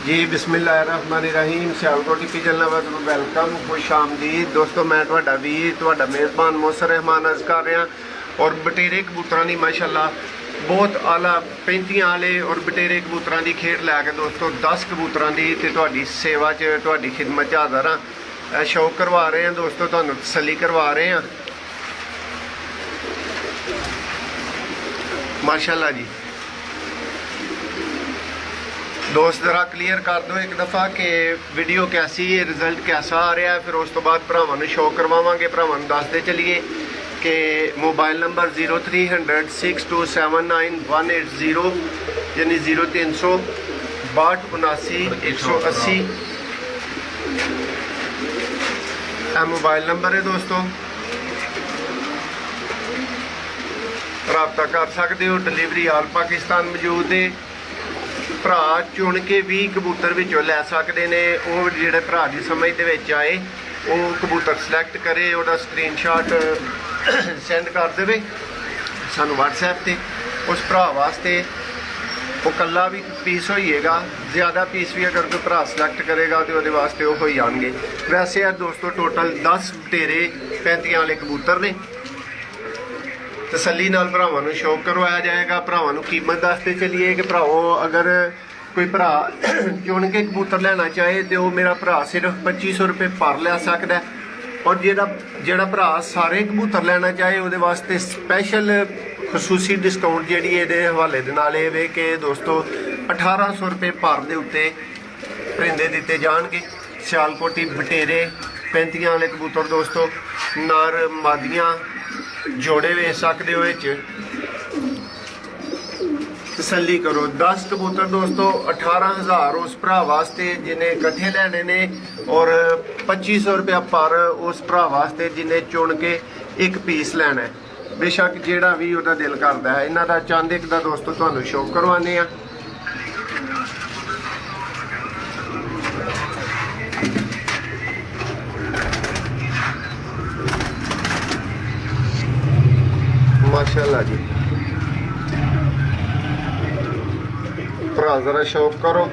जी बिस्मिल्लाहिर्रहमानिर्रहीम Sialkot pigeon lover ਨੂੰ welcome ਖੁਸ਼ ਆਮਦੀਦ ਦੋਸਤੋ। ਮੈਂ ਤੁਹਾਡਾ ਵੀਰ ਤੁਹਾਡਾ ਮੇਜ਼ਬਾਨ ਮੋਸਰ ਰਹਿਮਾਨ ਅਰਜ਼ ਕਰ ਰਿਹਾ ਔਰ ਬਟੇਰੇ ਕਬੂਤਰਾਂ ਦੀ ਮਾਸ਼ਾਅੱਲਾ ਬਹੁਤ ਆਲਾ 35 ਵਾਲੇ ਔਰ ਬਟੇਰੇ ਕਬੂਤਰਾਂ ਦੀ ਖੇਡ ਲੈ ਕੇ ਦੋਸਤੋ 10 ਕਬੂਤਰਾਂ ਦੀ ਤੇ ਤੁਹਾਡੀ ਸੇਵਾ 'ਚ ਤੁਹਾਡੀ ਖਿਦਮਤ 'ਚ ਹਾਜ਼ਰ ਹਾਂ। ਸ਼ੌਕ ਕਰਵਾ ਰਹੇ ਹਾਂ ਦੋਸਤੋ, ਤੁਹਾਨੂੰ ਤਸੱਲੀ ਕਰਵਾ ਰਹੇ ਹਾਂ माशाल्लाह जी। दोस्त ज़रा क्लीयर कर दो एक दफ़ा कि वीडियो कैसी है, रिजल्ट कैसा आ रहा है, फिर उस तो बाद भरावां नूं शो करवावांगे। भरावां नूं दसदे चलिए कि मोबाइल नंबर 0300 6279180 यानी 0300 62 79 180 मोबाइल नंबर है दोस्तों। राबता कर सकते हो। डिलीवरी आल पाकिस्तान मौजूद है। भरा चुन के भी कबूतर विचों लै सकते हैं। वो जिहड़े भरा की समझ दे विच आए वो कबूतर सिलेक्ट करे, उसका स्क्रीनशॉट सेंड कर दे सानू WhatsApp ते। उस भरा वास्ते वो कल्ला भी पीस होइएगा, ज़्यादा पीस भी अगर कोई भरा सिलेक्ट करेगा तो वो वास्ते वो हो जाएंगे। वैसे यार दोस्तों टोटल 10 बटेरे 35 वाले कबूतर ने। तसली नाल भरावां नूं शौक करवाया जाएगा। भरावां नूं कीमत दसते चलिए कि भराओ अगर कोई भरा चुन के कबूतर लेना चाहे तो मेरा भरा सिर्फ 2500 रुपये पर लै सकता है। और जेड़ा भरा सारे कबूतर लेना चाहे वो वास्ते स्पैशल खसूसी डिस्काउंट जी ये हवाले दे नाल ये कि दोस्तों 1800 रुपये पर दे उत्ते परिंदे दिते जाएंगे। सियालकोटी बटेरे 35 वाले कबूतर दोस्तों नर मादियाँ जोड़े वेच सकते हो। तसली करो। 10 कबूतर दोस्तों 18,000 उस भरा वास्ते जिन्हें इकट्ठे लेने ने और 2500 रुपया पर उस भरा वास्ते जिन्हें चुन के एक पीस लेना है। बेशक जेड़ा भी उहदा दिल करता है। इन्हां दा चंद एक दा दोस्तों तुहानूं शौक करवाने आ। माशाल्लाह जी। भरा जरा शौक करो।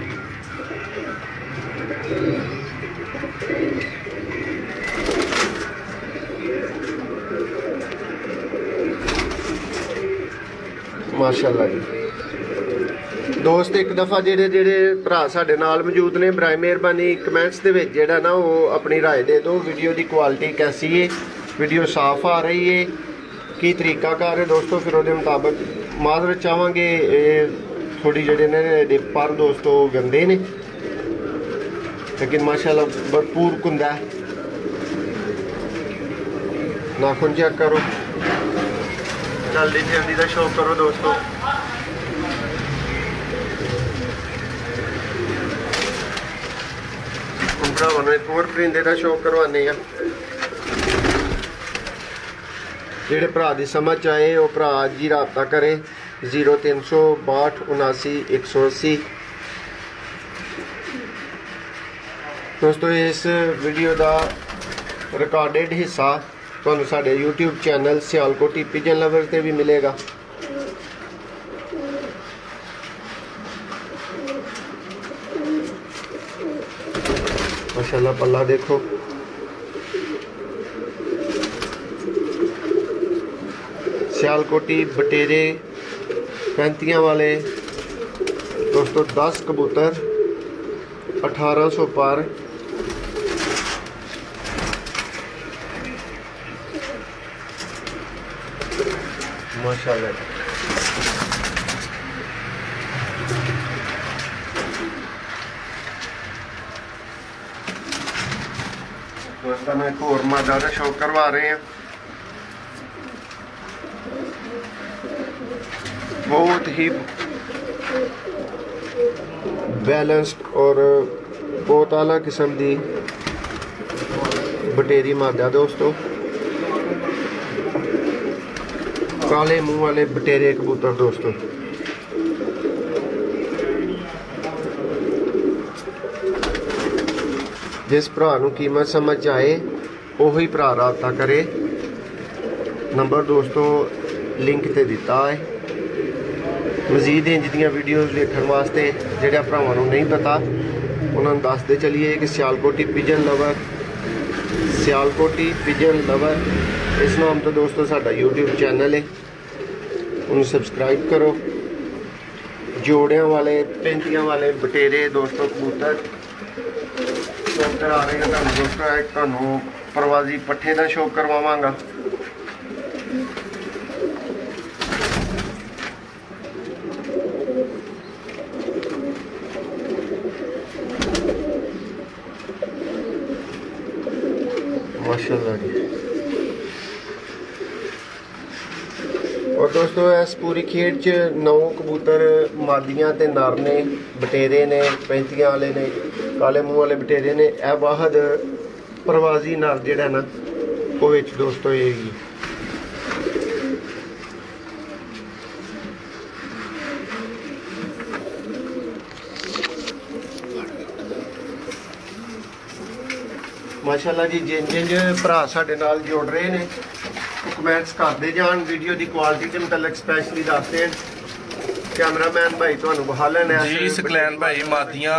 माशाल्लाह जी। दोस्त एक दफ़ा जेड़े भरा साडे नाल मौजूद ने बराए मेहरबानी कमेंट्स दे विच जेड़ा ना वो अपनी राय दे दो। वीडियो की क्वालिटी कैसी है, वीडियो साफ आ रही है की तरीका कार है दोस्तों, फिर उसके मुताबिक माजरत चाहांगे। थोड़ी जेडे ने पर दोस्तों गंदे ने लेकिन माशाल्लाह भरपूर कुंदा है। नाखून चेक करो। जल्दी जल्दी का शौक करो दोस्तों। भरावां एक होर परिंदे का शौक करवाने आ। जेड़े भरा की समझ आए वो भरा अज ही राबता करे 0300 62 79 180। दोस्तों इस वीडियो का रिकॉर्डेड हिस्सा तुहानूं साडे YouTube channel Sialkoti pigeon lover ते भी मिलेगा। माशाल्लाह पल्ला देखो। सियालकोटी बटेरे 35 वाले दोस्तों 10 कबूतर 1800 पर। माशाल्लाह। दोस्तों में एक और मादा का शौक करवा रहे हैं। बहुत ही बैलेंस्ड और बहुत आला किस्म की बटेरी मादा दोस्तों। काले मुंह वाले बटेरे कबूतर दोस्तों। जिस भरा नूं कीमत समझ आए उही भरा राबता करे। नंबर दोस्तों लिंक ते दिता है। ਮਜ਼ੀਦ ਇੰਜ ਦੀਆਂ ਵੀਡੀਓਜ਼ ਵੇਖਣ ਵਾਸਤੇ ਜਿਹੜਾ ਭਰਾਵਾਂ ਨੂੰ ਨਹੀਂ ਪਤਾ ਉਹਨਾਂ ਨੂੰ ਦੱਸਦੇ ਚਲੀਏ ਕਿ ਸਿਆਲਕੋਟੀ ਪਿਜਨ ਲਵਰ, ਸਿਆਲਕੋਟੀ ਪਿਜਨ ਲਵਰ ਇਸ ਨਾਮ ਤੋਂ ਦੋਸਤੋ ਸਾਡਾ YouTube ਚੈਨਲ ਹੈ, ਉਹਨੂੰ ਸਬਸਕ੍ਰਾਈਬ ਕਰੋ। ਜੋੜਿਆਂ ਵਾਲੇ, ਪੈਂਤੀਆਂ ਵਾਲੇ ਬਟੇਰੇ ਦੋਸਤੋ ਕਬੂਤਰ ਸ਼ੌਕ ਕਰਾ ਰਹੇ ਹਾਂ ਤੁਹਾਨੂੰ ਦੋਸਤੋ। ਇੱਕ ਤੁਹਾਨੂੰ ਪ੍ਰਵਾਜ਼ੀ ਪੱਠੇ ਦਾ ਸ਼ੌਕ ਕਰਵਾਵਾਂਗਾ। ਮਾਸ਼ਾਅੱਲਾ ਜੀ। और दोस्तों इस पूरी खेड च 9 कबूतर मादियां ते नर ने, बटेरे ने, पैंतियां वाले ने, काले मूँह वाले बटेरे ने। यह वाहद प्रवाजी नर जिहड़ा ना वो विच दोस्तों ये माशाअल्लाह जी। जिन जिन भरा साडे नाल जुड़ रहे ने कमेंट्स करते जान, वीडियो की क्वालिटी के मतलब स्पैशली दसते हैं। कैमरामैन भाई तुहानू बहा लेने जी। सकलैन भाई मादियां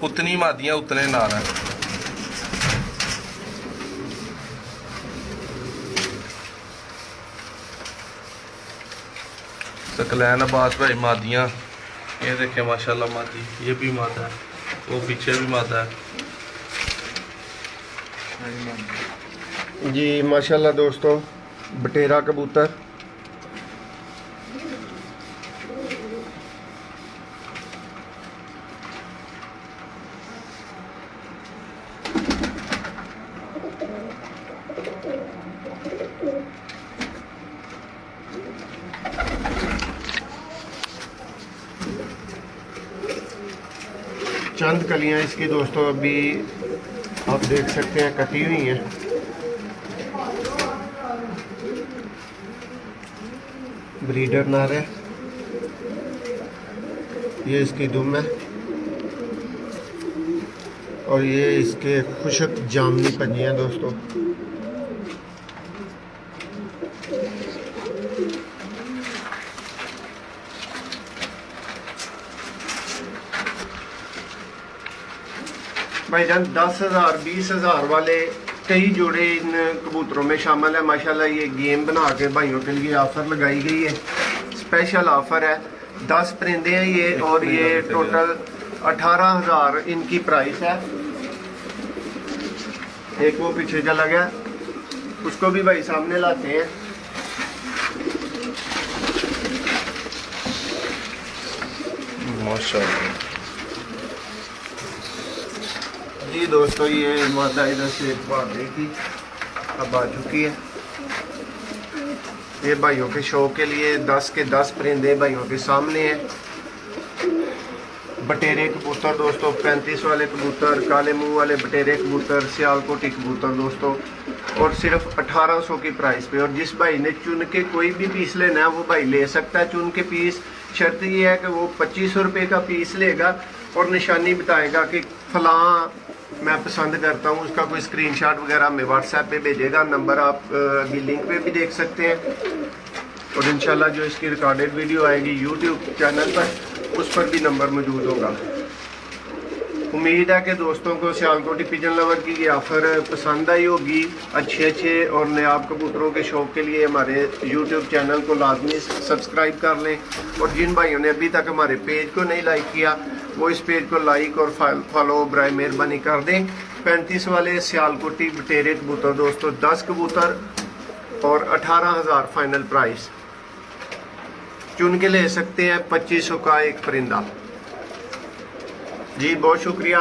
उतनी मादियां उतने नार है। सकलैन अब्बास भाई मादियां, ये देखिए माशाल्लाह मादी, ये भी मादा है, वो पीछे भी मादा है जी। माशाल्लाह दोस्तों बटेरा कबूतर चंद कलियां इसकी दोस्तों अभी आप देख सकते हैं कटी हुई हैं। ब्रीडर नर है, ये इसकी दुम है और ये इसके खुशक जामनी पंजियां दोस्तों। भाईजान 10,000 20,000 वाले कई जोड़े इन कबूतरों में शामिल है। माशाल्लाह ये गेम बना के भाइयों के लिए ऑफ़र लगाई गई है, स्पेशल ऑफ़र है। 10 परिंदे हैं ये और ये टोटल 18,000 इनकी प्राइस है। एक वो पीछे चला गया, उसको भी भाई सामने लाते हैं। माशाल्लाह जी दोस्तों, ये मादा इधर से एक बार देखी अब आ चुकी है। ये भाइयों के शौक के लिए 10 के 10 परिंदे भाइयों के सामने हैं। बटेरे कबूतर दोस्तों, 35 वाले कबूतर, काले मुंह वाले बटेरे कबूतर, सियालकोटी कबूतर दोस्तों, और सिर्फ 1800 की प्राइस पे। और जिस भाई ने चुन के कोई भी पीस लेना है वो भाई ले सकता है चुन के पीस। शर्त ये है कि वो 2500 रुपये का पीस लेगा और निशानी बताएगा कि फलां मैं पसंद करता हूँ। उसका कोई स्क्रीनशॉट वगैरह हमें व्हाट्सएप पे भेजेगा, नंबर आप अभी लिंक पे भी देख सकते हैं। और इंशाल्लाह जो इसकी रिकॉर्डेड वीडियो आएगी यूट्यूब चैनल पर, उस पर भी नंबर मौजूद होगा। उम्मीद है कि दोस्तों को सियालकोटी पिजन लवर की ये ऑफ़र पसंद आई होगी। अच्छे और नायाब कबूतरों के शौक़ के लिए हमारे यूट्यूब चैनल को लाजमी सब्सक्राइब कर लें। और जिन भाइयों ने अभी तक हमारे पेज को नहीं लाइक किया वो इस पेज को लाइक और फॉलो बराए मेहरबानी कर दें। 35 वाले सियालकोटी बटेरे कबूतर दोस्तों, 10 कबूतर और 18,000 फाइनल प्राइस। चुन के ले सकते हैं 2500 का एक परिंदा। जी बहुत शुक्रिया।